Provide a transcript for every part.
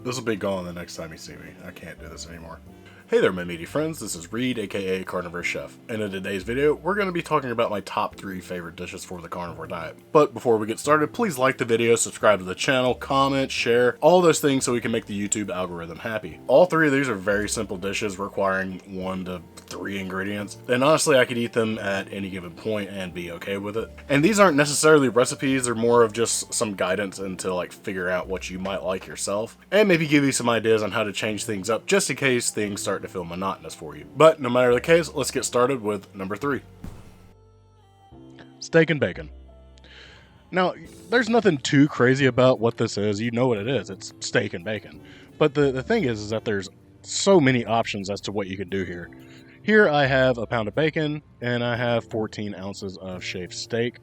This will be gone the next time you see me. I can't do this anymore. Hey there, my meaty friends, this is Reed, aka CarnivorousChef, and in today's video, we're going to be talking about my top 3 favorite dishes for the carnivore diet. But before we get started, please like the video, subscribe to the channel, comment, share, all those things so we can make the YouTube algorithm happy. All 3 of these are very simple dishes requiring 1 to 3 ingredients, and honestly I could eat them at any given point and be okay with it. And these aren't necessarily recipes, they're more of just some guidance into like figure out what you might like yourself, and maybe give you some ideas on how to change things up just in case things start to feel monotonous for you. But no matter the case, let's get started with number 3. Steak and bacon. Now, there's nothing too crazy about what this is. You know what it is. It's steak and bacon. But the thing is that there's so many options as to what you can do here. Here I have a pound of bacon, and I have 14 ounces of shaved steak.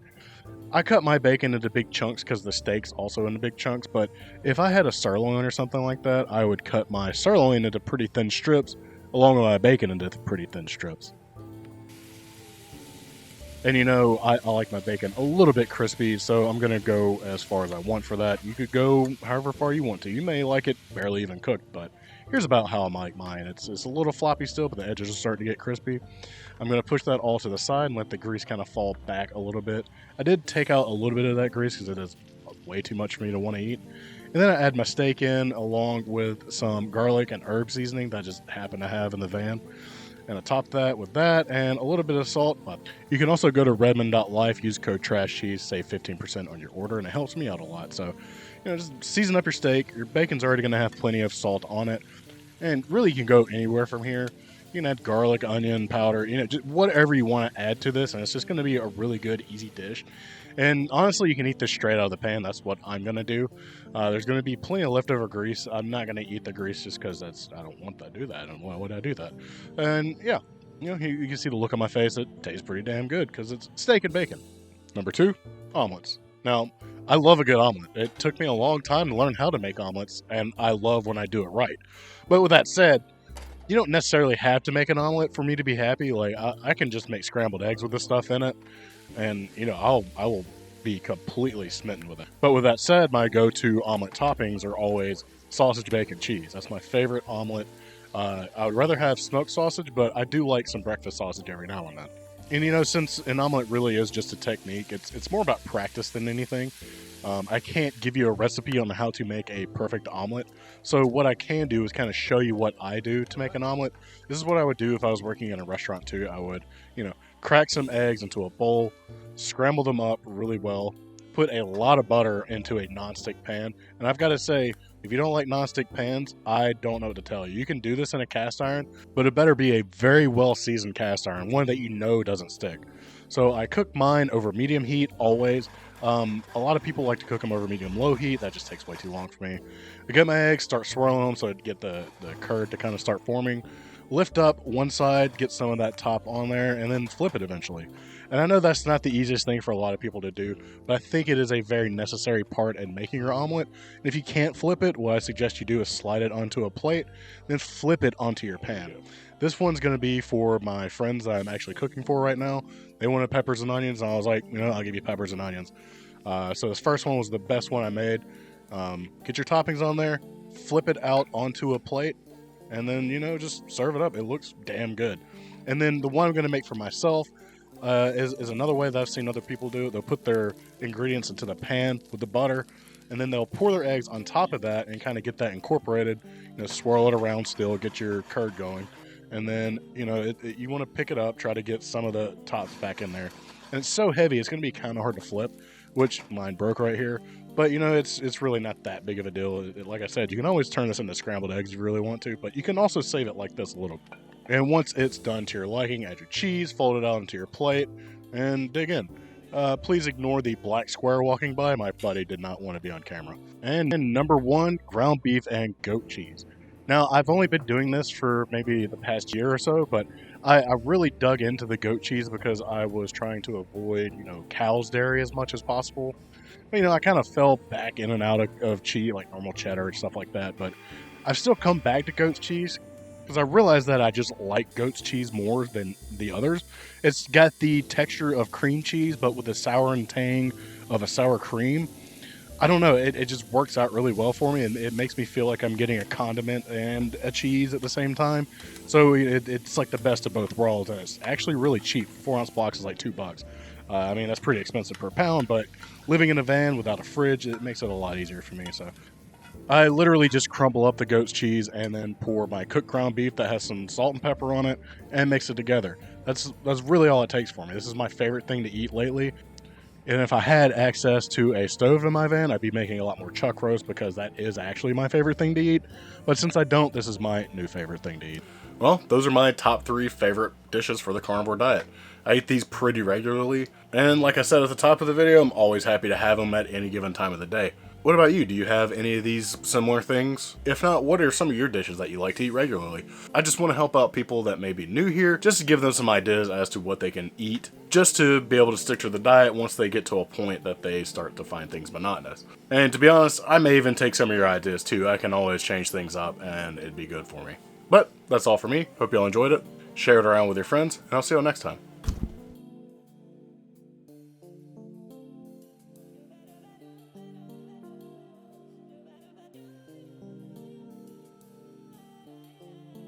I cut my bacon into big chunks because the steak's also into big chunks, but if I had a sirloin or something like that, I would cut my sirloin into pretty thin strips, along with my bacon into pretty thin strips. And you know, I like my bacon a little bit crispy, so I'm going to go as far as I want for that. You could go however far you want to. You may like it barely even cooked, but here's about how I like mine. It's a little floppy still, but the edges are starting to get crispy. I'm going to push that all to the side and let the grease kind of fall back a little bit. I did take out a little bit of that grease because it is way too much for me to want to eat. And then I add my steak in along with some garlic and herb seasoning that I just happen to have in the van. And I top that with that and a little bit of salt. But you can also go to redmond.life, use code TRASHCHEESE, save 15% on your order, and it helps me out a lot. So, you know, just season up your steak. Your bacon's already going to have plenty of salt on it. And really, you can go anywhere from here. You can add garlic, onion powder, you know, just whatever you want to add to this, and it's just going to be a really good, easy dish. And honestly, you can eat this straight out of the pan. That's what I'm going to do. There's going to be plenty of leftover grease. I'm not going to eat the grease just because I don't want to do that. And why would I do that? And yeah, you know, you can see the look on my face. It tastes pretty damn good because it's steak and bacon. Number 2, omelets. Now, I love a good omelet. It took me a long time to learn how to make omelets, and I love when I do it right. But with that said, you don't necessarily have to make an omelet for me to be happy. Like, I can just make scrambled eggs with this stuff in it, and, you know, I will be completely smitten with it. But with that said, my go-to omelet toppings are always sausage, bacon, cheese. That's my favorite omelet. I would rather have smoked sausage, but I do like some breakfast sausage every now and then. And, you know, since an omelet really is just a technique, it's more about practice than anything. I can't give you a recipe on how to make a perfect omelet. So what I can do is kind of show you what I do to make an omelet. This is what I would do if I was working in a restaurant too. I would, you know, crack some eggs into a bowl, scramble them up really well, put a lot of butter into a nonstick pan. And I've got to say, if you don't like nonstick pans, I don't know what to tell you. You can do this in a cast iron, but it better be a very well seasoned cast iron, one that you know doesn't stick. So I cook mine over medium heat always. A lot of people like to cook them over medium low heat. That just takes way too long for me. I get my eggs, start swirling them so I get the curd to kind of start forming. Lift up one side, get some of that top on there, and then flip it eventually. And I know that's not the easiest thing for a lot of people to do, but I think it is a very necessary part in making your omelet. And if you can't flip it, what I suggest you do is slide it onto a plate, then flip it onto your pan. This one's going to be for my friends that I'm actually cooking for right now. They wanted peppers and onions, and I was like, you know, I'll give you peppers and onions. So this first one was the best one I made. Get your toppings on there, flip it out onto a plate, and then, you know, just serve it up. It looks damn good. And then the one I'm going to make for myself is another way that I've seen other people do it. They'll put their ingredients into the pan with the butter, and then they'll pour their eggs on top of that and kind of get that incorporated. You know, swirl it around still, get your curd going. And then, you know, you want to pick it up, try to get some of the tops back in there. And it's so heavy, it's going to be kind of hard to flip, which mine broke right here. But, you know, it's really not that big of a deal. Like I said, you can always turn this into scrambled eggs if you really want to, but you can also save it like this a little. And once it's done to your liking, add your cheese, fold it out onto your plate, and dig in. Please ignore the black square walking by. My buddy did not want to be on camera. And number 1, ground beef and goat cheese. Now, I've only been doing this for maybe the past year or so, but I really dug into the goat cheese because I was trying to avoid, you know, cow's dairy as much as possible. You know, I kind of fell back in and out of cheese, like normal cheddar and stuff like that, but I've still come back to goat's cheese because I realized that I just like goat's cheese more than the others. It's got the texture of cream cheese, but with the sour and tang of a sour cream. I don't know, it just works out really well for me, and it makes me feel like I'm getting a condiment and a cheese at the same time. So it's like the best of both worlds, and it's actually really cheap. 4-ounce box is like $2. I mean, that's pretty expensive per pound, but living in a van without a fridge, it makes it a lot easier for me. So I literally just crumble up the goat's cheese and then pour my cooked ground beef that has some salt and pepper on it and mix it together. That's really all it takes for me. This is my favorite thing to eat lately. And if I had access to a stove in my van, I'd be making a lot more chuck roast because that is actually my favorite thing to eat. But since I don't, this is my new favorite thing to eat. Well, those are my top 3 favorite dishes for the carnivore diet. I eat these pretty regularly, and like I said at the top of the video, I'm always happy to have them at any given time of the day. What about you? Do you have any of these similar things? If not, what are some of your dishes that you like to eat regularly? I just want to help out people that may be new here, just to give them some ideas as to what they can eat, just to be able to stick to the diet once they get to a point that they start to find things monotonous. And to be honest, I may even take some of your ideas too. I can always change things up and it'd be good for me. But that's all for me. Hope y'all enjoyed it. Share it around with your friends, and I'll see you all next time.